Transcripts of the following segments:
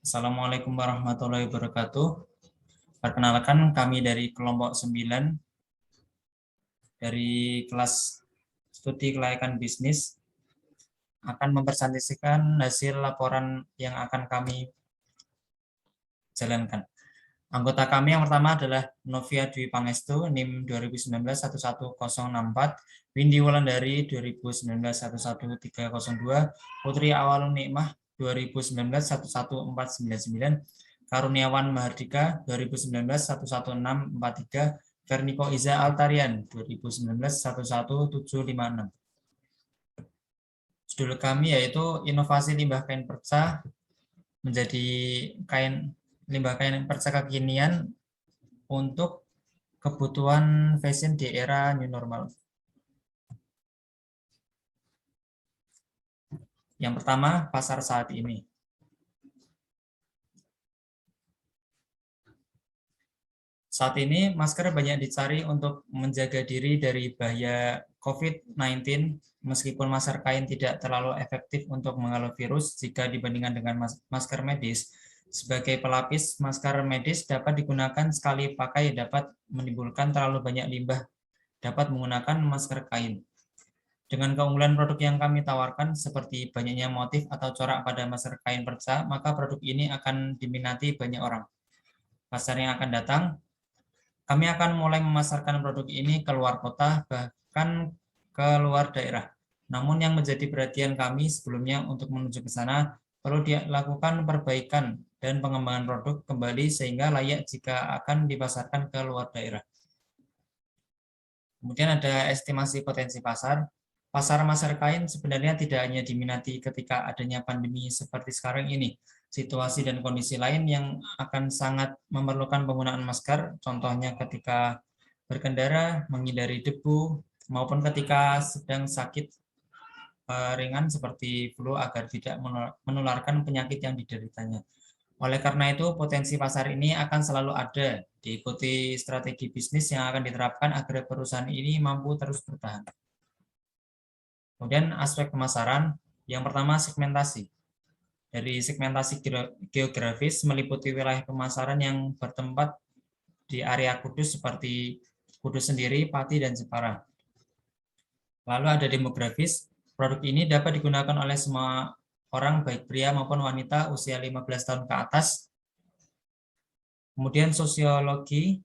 Assalamualaikum warahmatullahi wabarakatuh. Perkenalkan, kami dari kelompok 9 dari kelas studi kelayakan bisnis akan mempresentasikan hasil laporan yang akan kami jalankan. Anggota kami yang pertama adalah Novia Dwi Pangestu, NIM 2019-11064, Windy Wulandari 2019-11302, Putri Awal Nikmah 2019-11499, Karuniawan Mahardika 2019-11643, Verniko Iza Altarian 2019-11756. Judul kami yaitu Inovasi Limbah Kain Perca menjadi limbah kain perca kekinian untuk kebutuhan fashion di era new normal. Yang pertama, pasar saat ini. Saat ini masker banyak dicari untuk menjaga diri dari bahaya COVID-19, meskipun masker kain tidak terlalu efektif untuk menghalau virus jika dibandingkan dengan masker medis. Sebagai pelapis, masker medis dapat digunakan sekali pakai, dapat menimbulkan terlalu banyak limbah, dapat menggunakan masker kain. Dengan keunggulan produk yang kami tawarkan seperti banyaknya motif atau corak pada masker kain perca, maka produk ini akan diminati banyak orang. Pasar yang akan datang, kami akan mulai memasarkan produk ini ke luar kota, bahkan ke luar daerah. Namun yang menjadi perhatian kami sebelumnya untuk menuju ke sana, perlu dilakukan perbaikan dan pengembangan produk kembali sehingga layak jika akan dipasarkan ke luar daerah. Kemudian ada estimasi potensi pasar. Pasar masker kain sebenarnya tidak hanya diminati ketika adanya pandemi seperti sekarang ini. Situasi dan kondisi lain yang akan sangat memerlukan penggunaan masker, contohnya ketika berkendara, menghindari debu, maupun ketika sedang sakit ringan seperti flu agar tidak menularkan penyakit yang dideritanya. Oleh karena itu, potensi pasar ini akan selalu ada, diikuti strategi bisnis yang akan diterapkan agar perusahaan ini mampu terus bertahan. Kemudian aspek pemasaran, yang pertama segmentasi. Dari segmentasi geografis meliputi wilayah pemasaran yang bertempat di area Kudus seperti Kudus sendiri, Pati, dan Jepara. Lalu ada demografis, produk ini dapat digunakan oleh semua orang baik pria maupun wanita usia 15 tahun ke atas. Kemudian sosiologi,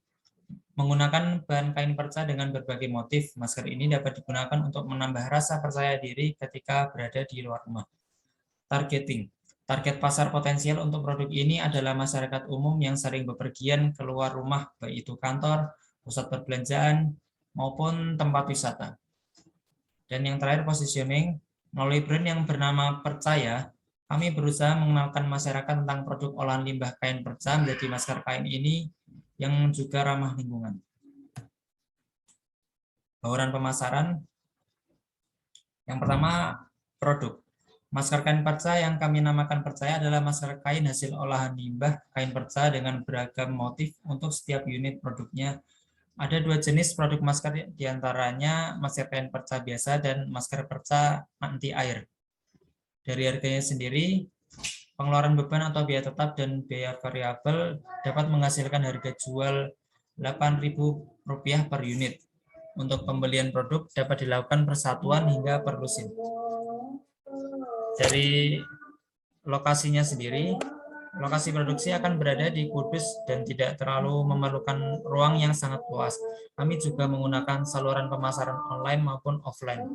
menggunakan bahan kain perca dengan berbagai motif. Masker ini dapat digunakan untuk menambah rasa percaya diri ketika berada di luar rumah. Targeting, target pasar potensial untuk produk ini adalah masyarakat umum yang sering bepergian keluar rumah, baik itu kantor, pusat perbelanjaan, maupun tempat wisata. Dan yang terakhir positioning, melalui brand yang bernama Percaya, kami berusaha mengenalkan masyarakat tentang produk olahan limbah kain perca menjadi masker kain ini yang juga ramah lingkungan. Bauran pemasaran, yang pertama produk. Masker kain perca yang kami namakan Percaya adalah masker kain hasil olahan limbah kain perca dengan beragam motif untuk setiap unit produknya. Ada dua jenis produk masker, diantaranya masker kain perca biasa dan masker perca anti air. Dari harganya sendiri, pengeluaran beban atau biaya tetap dan biaya variabel dapat menghasilkan harga jual Rp8.000 per unit. Untuk pembelian produk dapat dilakukan persatuan hingga per lusin. Dari lokasinya sendiri, lokasi produksi akan berada di Kudus dan tidak terlalu memerlukan ruang yang sangat luas. Kami juga menggunakan saluran pemasaran online maupun offline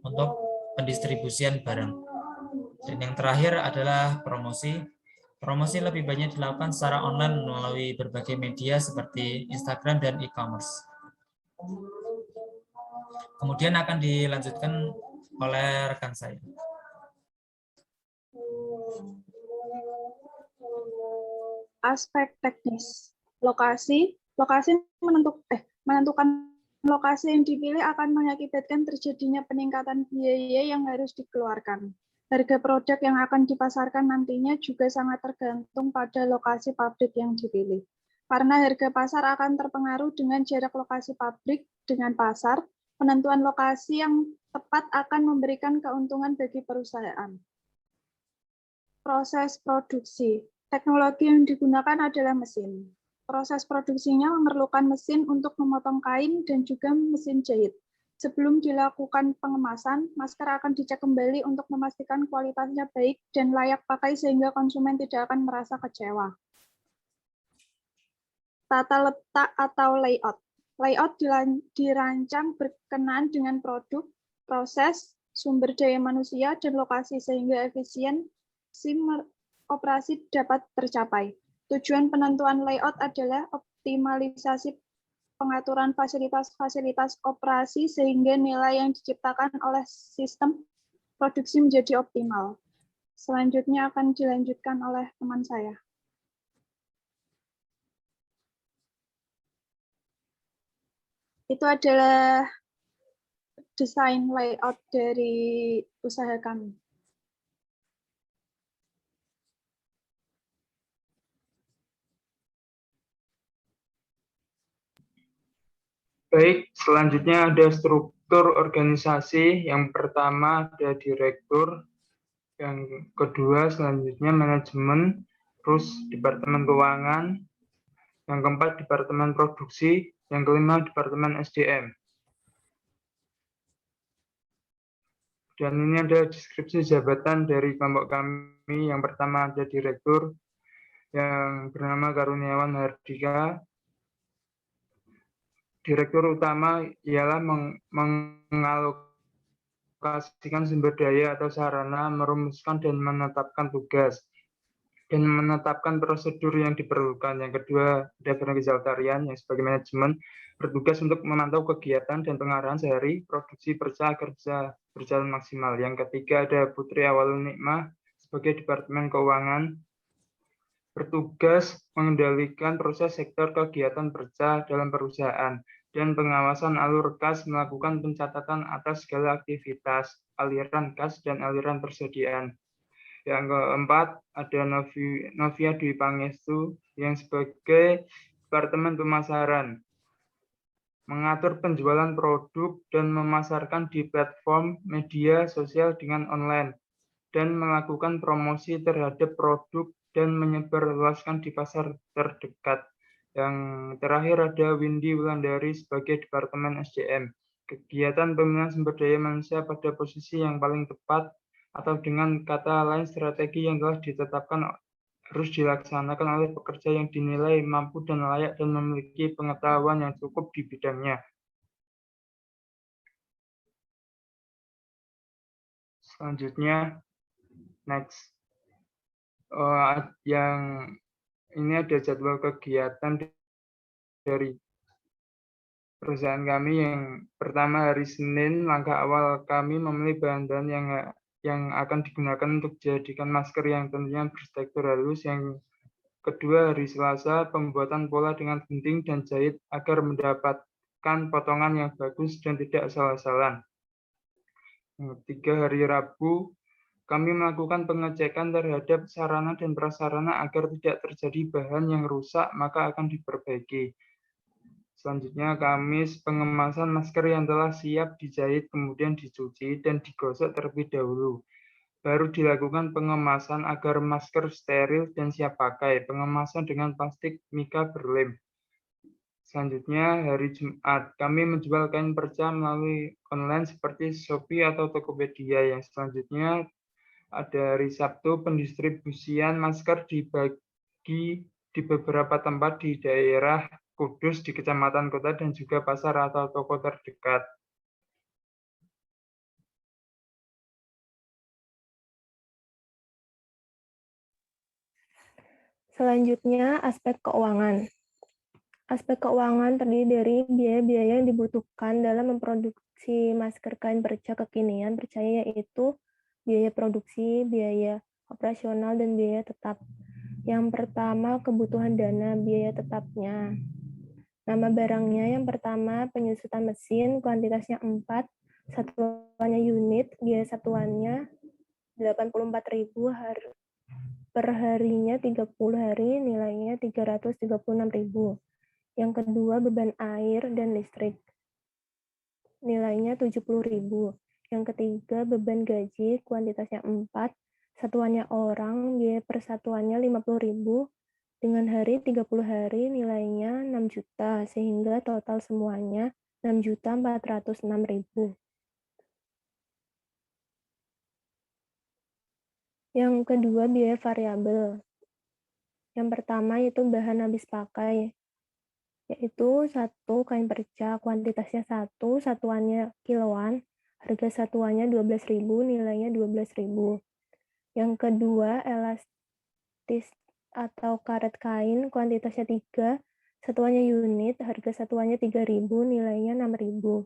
untuk pendistribusian barang. Dan yang terakhir adalah promosi. Promosi lebih banyak dilakukan secara online melalui berbagai media seperti Instagram dan e-commerce. Kemudian akan dilanjutkan oleh rekan saya. Aspek teknis. Lokasi menentukan lokasi yang dipilih akan mengakibatkan terjadinya peningkatan biaya yang harus dikeluarkan. Harga produk yang akan dipasarkan nantinya juga sangat tergantung pada lokasi pabrik yang dipilih. Karena harga pasar akan terpengaruh dengan jarak lokasi pabrik dengan pasar, penentuan lokasi yang tepat akan memberikan keuntungan bagi perusahaan. Proses produksi. Teknologi yang digunakan adalah mesin. Proses produksinya memerlukan mesin untuk memotong kain dan juga mesin jahit. Sebelum dilakukan pengemasan, masker akan dicek kembali untuk memastikan kualitasnya baik dan layak pakai sehingga konsumen tidak akan merasa kecewa. Tata letak atau layout. Layout dirancang berkenaan dengan produk, proses, sumber daya manusia, dan lokasi sehingga efisiensi operasi dapat tercapai. Tujuan penentuan layout adalah optimalisasi pengaturan fasilitas-fasilitas operasi sehingga nilai yang diciptakan oleh sistem produksi menjadi optimal. Selanjutnya akan dilanjutkan oleh teman saya. Itu adalah desain layout dari usaha kami. Baik, selanjutnya ada struktur organisasi. Yang pertama ada direktur, yang kedua selanjutnya manajemen, terus departemen keuangan, yang keempat departemen produksi, yang kelima departemen SDM. Dan ini ada deskripsi jabatan dari kelompok kami. Yang pertama ada direktur yang bernama Karuniawan Hardika. Direktur utama ialah mengalokasikan sumber daya atau sarana, merumuskan dan menetapkan tugas, dan menetapkan prosedur yang diperlukan. Yang kedua, ada Rizal Tarian yang sebagai manajemen bertugas untuk memantau kegiatan dan pengarahan sehari produksi perca agar bisa berjalan maksimal. Yang ketiga, ada Putri Awalul Nikmah sebagai Departemen Keuangan bertugas mengendalikan proses sektor kegiatan perca dalam perusahaan dan pengawasan alur kas, melakukan pencatatan atas segala aktivitas, aliran kas, dan aliran persediaan. Yang keempat, ada Novia Dwi Pangestu yang sebagai Departemen Pemasaran, mengatur penjualan produk dan memasarkan di platform media sosial dengan online, dan melakukan promosi terhadap produk dan menyebarluaskan di pasar terdekat. Yang terakhir ada Windy Wulandari sebagai Departemen SDM, kegiatan pemilihan sumber daya manusia pada posisi yang paling tepat, atau dengan kata lain strategi yang telah ditetapkan harus dilaksanakan oleh pekerja yang dinilai mampu dan layak dan memiliki pengetahuan yang cukup di bidangnya. Selanjutnya, next. Yang ini ada jadwal kegiatan dari perusahaan kami. Yang pertama, hari Senin, langkah awal kami memilih bahan-bahan yang akan digunakan untuk dijadikan masker yang tentunya bertekstur halus. Yang kedua, hari Selasa, pembuatan pola dengan gunting dan jahit agar mendapatkan potongan yang bagus dan tidak asal-asalan. Yang ketiga, hari Rabu, kami melakukan pengecekan terhadap sarana dan prasarana agar tidak terjadi bahan yang rusak, maka akan diperbaiki. Selanjutnya, Kamis, pengemasan masker yang telah siap dijahit, kemudian dicuci dan digosok terlebih dahulu. Baru dilakukan pengemasan agar masker steril dan siap pakai. Pengemasan dengan plastik mika berlem. Selanjutnya, hari Jumat, kami menjual kain perca melalui online seperti Shopee atau Tokopedia. Yang selanjutnya, ada hari Sabtu, pendistribusian masker dibagi di beberapa tempat di daerah Kudus, di kecamatan kota, dan juga pasar atau toko terdekat. Selanjutnya, aspek keuangan. Aspek keuangan terdiri dari biaya-biaya yang dibutuhkan dalam memproduksi masker kain perca kekinian percaya, yaitu biaya produksi, biaya operasional, dan biaya tetap. Yang pertama, kebutuhan dana biaya tetapnya. Nama barangnya yang pertama, penyusutan mesin, kuantitasnya 4, satuannya unit, biaya satuannya 84.000 per harinya 30 hari, nilainya 336.000. Yang kedua, beban air dan listrik, nilainya 70.000. Yang ketiga, beban gaji, kuantitasnya 4, Satuannya orang, biaya per satuannya 50.000, dengan hari 30 hari nilainya 6 juta, sehingga total semuanya 6.406.000. Yang kedua, biaya variabel. Yang pertama itu bahan habis pakai, yaitu 1 kain perca, kuantitasnya 1, satuannya kiloan, harga satuannya 12.000, nilainya 12.000. Yang kedua, elastis atau karet kain, kuantitasnya 3, satuannya unit, harga satuannya 3.000, nilainya 6.000.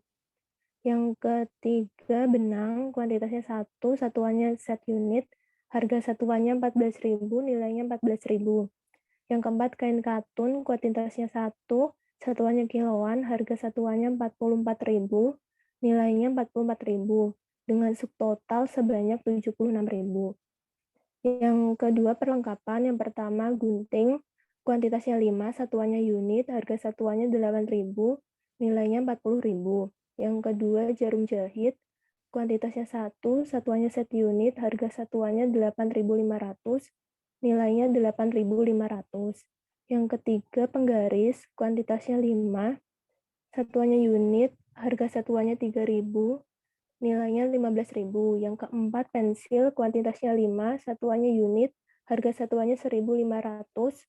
Yang ketiga, benang, kuantitasnya 1, satuannya set unit, harga satuannya 14.000, nilainya 14.000. Yang keempat, kain katun, kuantitasnya 1, satuannya kiloan, harga satuannya 44.000, nilainya 44.000, dengan subtotal sebanyak 76.000. Yang kedua, perlengkapan. Yang pertama, gunting, kuantitasnya 5, satuannya unit, harga satuannya 8.000, nilainya 40.000. Yang kedua, jarum jahit, kuantitasnya 1, satuannya set unit, harga satuannya 8.500, nilainya 8.500. Yang ketiga, penggaris, kuantitasnya 5, satuannya unit, harga satuannya 3.000, nilainya 15.000. Yang keempat, pensil, kuantitasnya 5, satuannya unit, harga satuannya 1.500,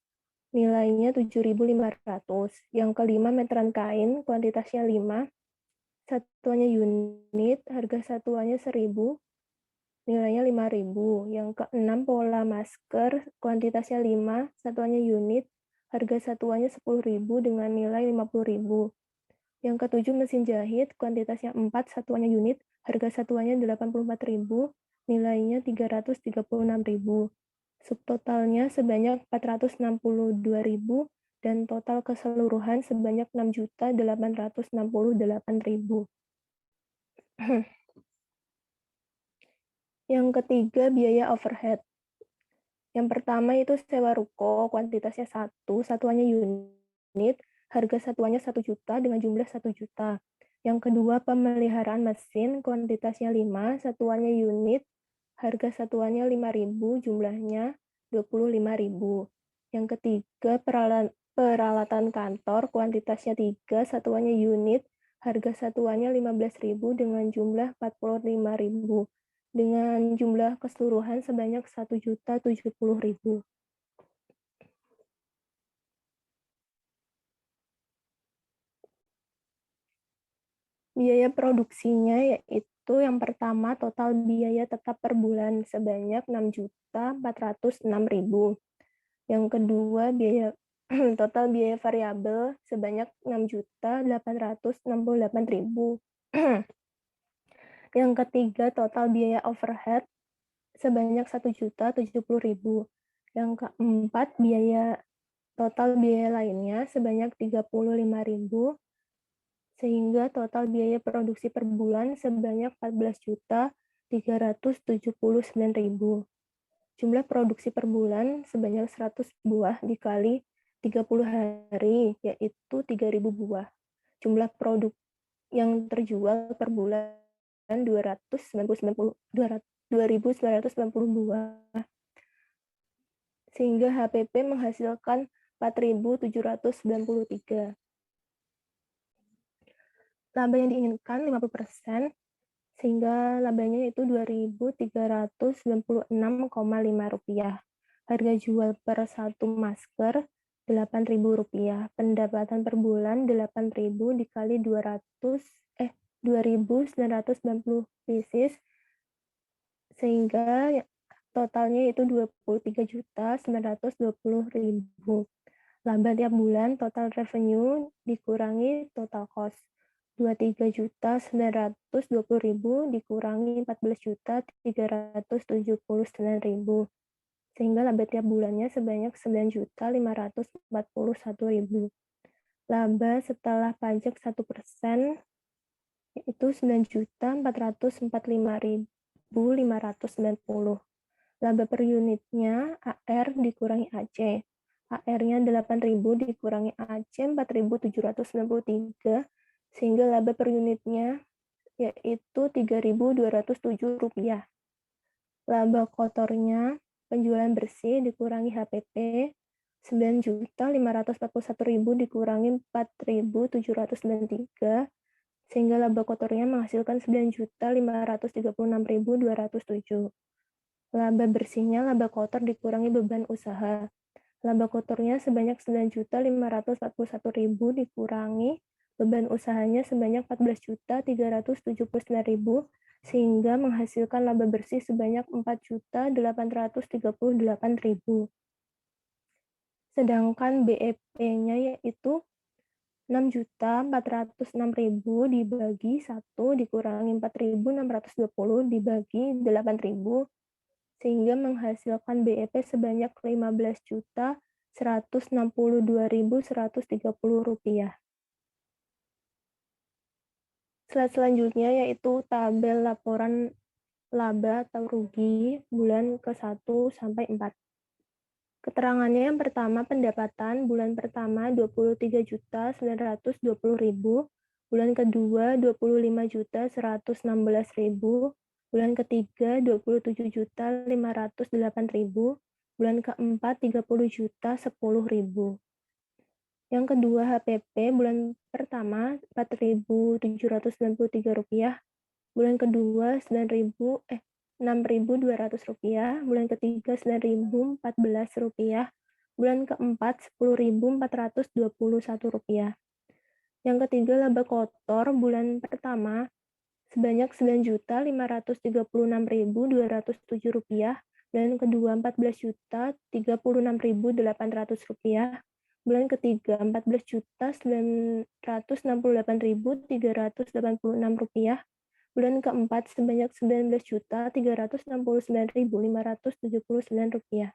nilainya 7.500. Yang kelima, meteran kain, kuantitasnya 5, satuannya unit, harga satuannya 1.000, nilainya 5.000. Yang keenam, pola masker, kuantitasnya 5, satuannya unit, harga satuannya 10.000 dengan nilai 50.000. Yang ketujuh, mesin jahit, kuantitasnya 4, satuannya unit, harga satuannya 84.000, nilainya 336.000. Subtotalnya sebanyak 462.000 dan total keseluruhan sebanyak 6.868.000. Yang ketiga, biaya overhead. Yang pertama itu sewa ruko, kuantitasnya 1, satuannya unit, harga satuannya 1 juta dengan jumlah 1 juta. Yang kedua, pemeliharaan mesin, kuantitasnya 5, satuannya unit, harga satuannya 5.000, jumlahnya 25.000. Yang ketiga, peralatan kantor, kuantitasnya 3, satuannya unit, harga satuannya 15.000 dengan jumlah 45.000. Dengan jumlah keseluruhan sebanyak 1.070.000. Biaya produksinya yaitu yang pertama, total biaya tetap per bulan sebanyak 6.406.000. Yang kedua, total biaya variabel sebanyak 6.868.000. Yang ketiga, total biaya overhead sebanyak 1.070.000. Yang keempat, total biaya lainnya sebanyak 35.000, sehingga total biaya produksi per bulan sebanyak 14.379.000. Jumlah produksi per bulan sebanyak 100 buah dikali 30 hari, yaitu 3.000 buah. Jumlah produk yang terjual per bulan 2.990 buah, sehingga HPP menghasilkan 4.793. Laba yang diinginkan 50%, sehingga labanya itu 2.396,5 rupiah. Harga jual per satu masker 8.000 rupiah. Pendapatan per bulan 8.000 dikali 2.990 pieces, sehingga totalnya itu 23.920.000. Laba tiap bulan, total revenue dikurangi total cost. 23.920.000 dikurangi 14.379.000. Sehingga laba tiap bulannya sebanyak 9.541.000. Laba setelah pajak 1% yaitu 9.445.590. Laba per unitnya AR dikurangi AC. AR-nya 8.000 dikurangi AC 4.793, sehingga laba per unitnya yaitu 3.207 rupiah. Laba kotornya penjualan bersih dikurangi HPP 9.541.000 dikurangi 4.793 sehingga laba kotornya menghasilkan 9.536.207. Laba bersihnya laba kotor dikurangi beban usaha. Laba kotornya sebanyak 9.541.000 dikurangi beban usahanya sebanyak 14.379.000 sehingga menghasilkan laba bersih sebanyak 4.838.000. Sedangkan BEP-nya yaitu 6.406.000 dibagi 1 dikurangi 4.620 dibagi 8.000 sehingga menghasilkan BEP sebanyak 15.162.130 rupiah. Slide selanjutnya yaitu tabel laporan laba atau rugi bulan ke-1 sampai 4. Keterangannya yang pertama pendapatan bulan pertama 23.920.000, bulan kedua 25.116.000, bulan ketiga 27.508.000, bulan keempat 30.010.000. Yang kedua HPP bulan pertama 4.793 rupiah, bulan kedua 6.200 rupiah, bulan ketiga 9.014 rupiah, bulan keempat 10.421 rupiah. Yang ketiga laba kotor bulan pertama sebanyak 9.536.207 rupiah, bulan kedua 14.036.800 rupiah, bulan ketiga 14.968.386 rupiah, bulan keempat sebanyak 19.369.579 rupiah.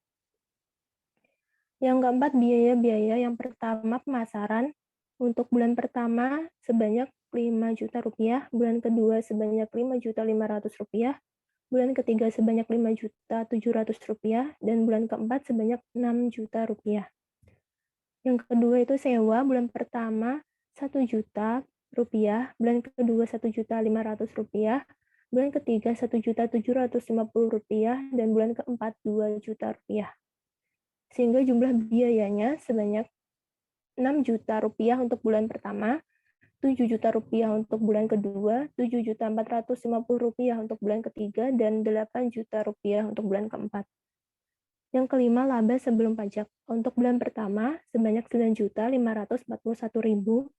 Yang keempat biaya-biaya yang pertama pemasaran untuk bulan pertama sebanyak 5 juta rupiah, bulan kedua sebanyak 5.500.000 rupiah, bulan ketiga sebanyak 5.700.000 rupiah, dan bulan keempat sebanyak 6 juta rupiah. Yang kedua itu sewa bulan pertama 1 juta rupiah, bulan kedua 1.500.000 rupiah, bulan ketiga 1.750.000 rupiah, dan bulan keempat 2 juta rupiah. Sehingga jumlah biayanya sebanyak 6 juta rupiah untuk bulan pertama, 7 juta rupiah untuk bulan kedua, 7.450.000 rupiah untuk bulan ketiga, dan 8 juta rupiah untuk bulan keempat. Yang kelima, laba sebelum pajak. Untuk bulan pertama, sebanyak 9.541.000,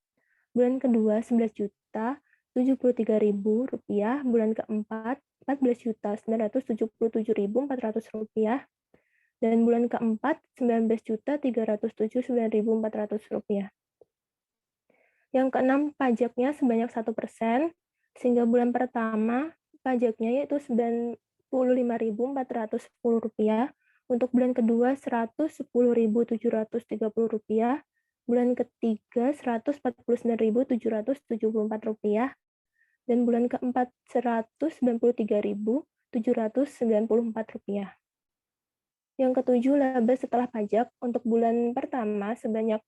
bulan kedua 11.073.000 rupiah, bulan keempat 14.977.400 rupiah, dan bulan keempat 19.379.400 rupiah. Yang keenam, pajaknya sebanyak 1%, sehingga bulan pertama pajaknya yaitu 95.410 rupiah, untuk bulan kedua 110.730 rupiah, bulan ketiga 149.774 rupiah, dan bulan keempat 193.794 rupiah. Yang ketujuh, laba setelah pajak untuk bulan pertama sebanyak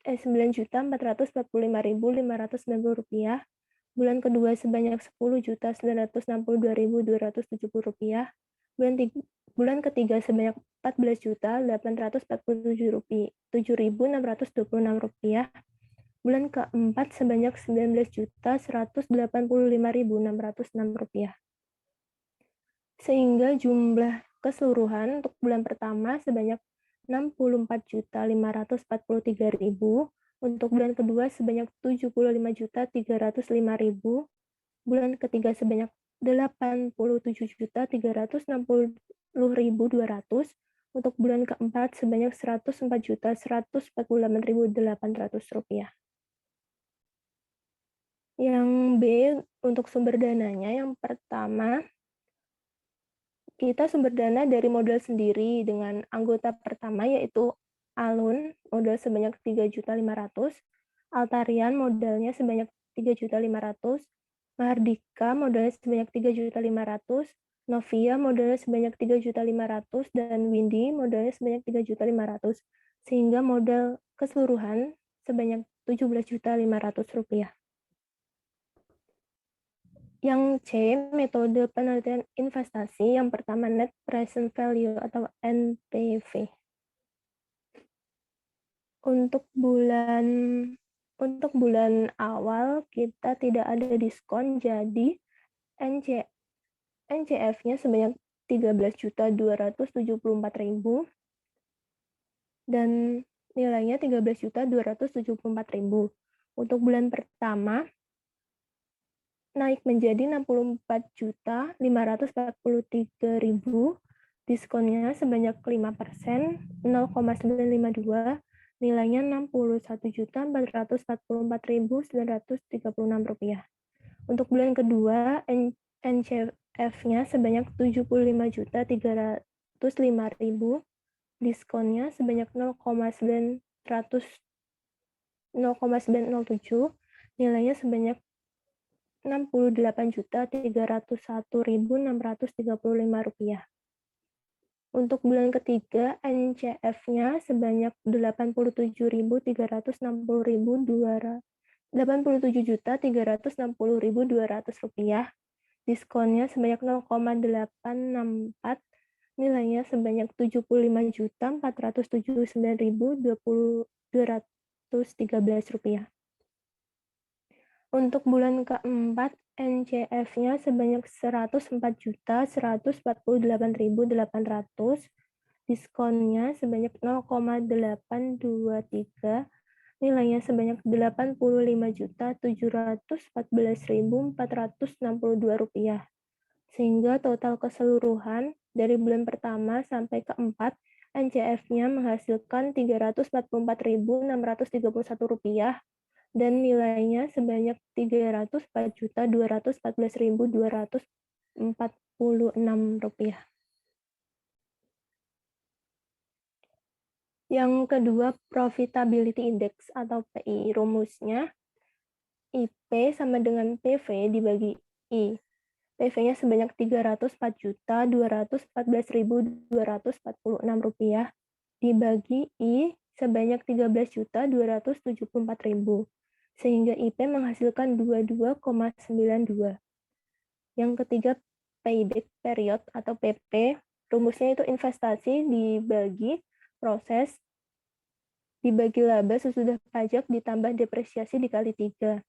9.445.590 rupiah, bulan kedua sebanyak 10.962.270 rupiah, bulan ketiga sebanyak 14.847.626 rupiah, bulan keempat sebanyak 19.185.606 rupiah. Sehingga jumlah keseluruhan untuk bulan pertama sebanyak 64.543.000, untuk bulan kedua sebanyak 75.305.000, bulan ketiga sebanyak 87.360.200, untuk bulan keempat sebanyak 104.148.800 rupiah. Yang B untuk sumber dananya, yang pertama kita sumber dana dari modal sendiri dengan anggota pertama yaitu Alun modal sebanyak 3.500.000, Altarian modalnya sebanyak 3.500.000, Mahardika modalnya sebanyak 3.500.000, Novia modalnya sebanyak 3.500.000, dan Windy modalnya sebanyak 3.500.000, sehingga modal keseluruhan sebanyak 17.500.000 rupiah. Yang C, metode penelitian investasi. Yang pertama, Net Present Value atau NPV. Untuk bulan awal kita tidak ada diskon, jadi NCF-nya sebanyak 13.274.000 dan nilainya 13.274.000. Untuk bulan pertama naik menjadi 64.543.000, diskonnya sebanyak 5%, 0,952, nilainya 61.444.936 rupiah. Untuk bulan kedua, NCF-nya sebanyak 75.305.000, diskonnya sebanyak 0,907, nilainya sebanyak 68.301.635 rupiah. Untuk bulan ketiga, NCF-nya sebanyak 87.360.200 rupiah, diskonnya sebanyak 0,864, nilainya sebanyak 75.479.213 rupiah. Untuk bulan keempat, NCF-nya sebanyak 104.148.800, diskonnya sebanyak 0,823, nilainya sebanyak 85.714.462 rupiah. Sehingga total keseluruhan dari bulan pertama sampai keempat, NCF-nya menghasilkan 344.631 rupiah dan nilainya sebanyak 304.214.246 rupiah. Yang kedua, Profitability Index atau PI. Rumusnya IP sama dengan PV dibagi I. PV-nya sebanyak 304.214.246 rupiah dibagi I sebanyak 13.274.000. Sehingga IP menghasilkan 22,92. Yang ketiga, payback period atau PP. Rumusnya itu investasi dibagi proses dibagi laba sesudah pajak ditambah depresiasi dikali 3.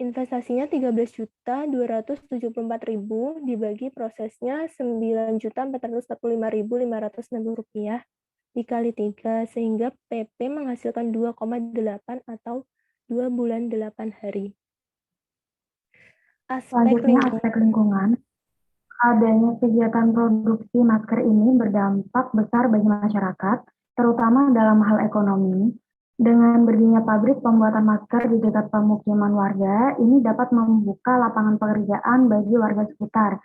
Investasinya 13.274.000 dibagi prosesnya 9.445.560 rupiah dikali 3 sehingga PP menghasilkan 2,8 atau 2 bulan 8 hari. Selanjutnya aspek lingkungan. Adanya kegiatan produksi masker ini berdampak besar bagi masyarakat, terutama dalam hal ekonomi. Dengan berdirinya pabrik pembuatan masker di dekat pemukiman warga, ini dapat membuka lapangan pekerjaan bagi warga sekitar.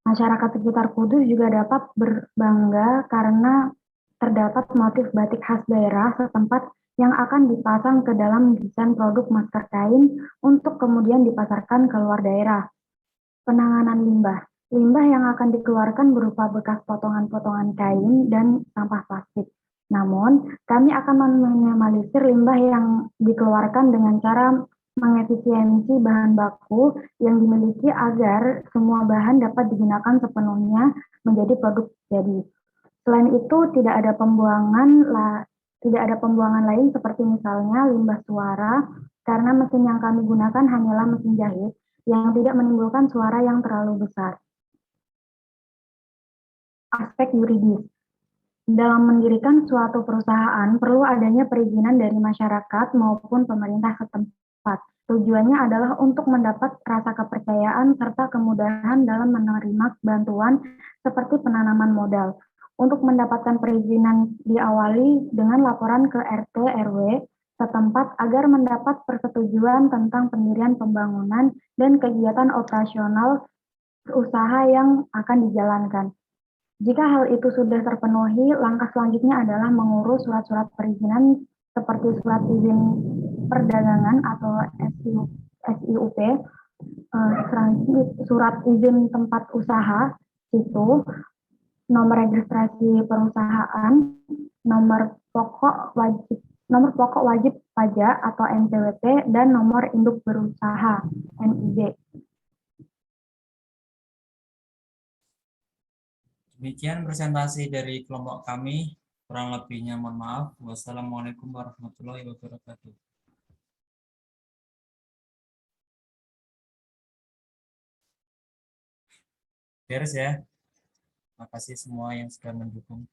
Masyarakat sekitar Kudus juga dapat berbangga karena terdapat motif batik khas daerah setempat yang akan dipasang ke dalam desain produk masker kain untuk kemudian dipasarkan ke luar daerah. Penanganan limbah. Limbah yang akan dikeluarkan berupa bekas potongan-potongan kain dan sampah plastik. Namun, kami akan meminimalisir limbah yang dikeluarkan dengan cara mengefisiensi bahan baku yang dimiliki agar semua bahan dapat digunakan sepenuhnya menjadi produk jadi. Selain itu, tidak ada pembuangan lain seperti misalnya limbah suara, karena mesin yang kami gunakan hanyalah mesin jahit yang tidak menimbulkan suara yang terlalu besar. Aspek yuridis. Dalam mendirikan suatu perusahaan, perlu adanya perizinan dari masyarakat maupun pemerintah setempat. Tujuannya adalah untuk mendapat rasa kepercayaan serta kemudahan dalam menerima bantuan seperti penanaman modal. Untuk mendapatkan perizinan diawali dengan laporan ke RT RW setempat agar mendapat persetujuan tentang pendirian pembangunan dan kegiatan operasional usaha yang akan dijalankan. Jika hal itu sudah terpenuhi, langkah selanjutnya adalah mengurus surat-surat perizinan seperti surat izin perdagangan atau SIUP, surat izin tempat usaha, itu nomor registrasi perusahaan, nomor pokok wajib pajak atau NPWP, dan nomor induk berusaha (NIB). Demikian presentasi dari kelompok kami. Kurang lebihnya mohon maaf. Wassalamualaikum warahmatullahi wabarakatuh. Beres ya. Terima kasih semua yang sudah mendukung.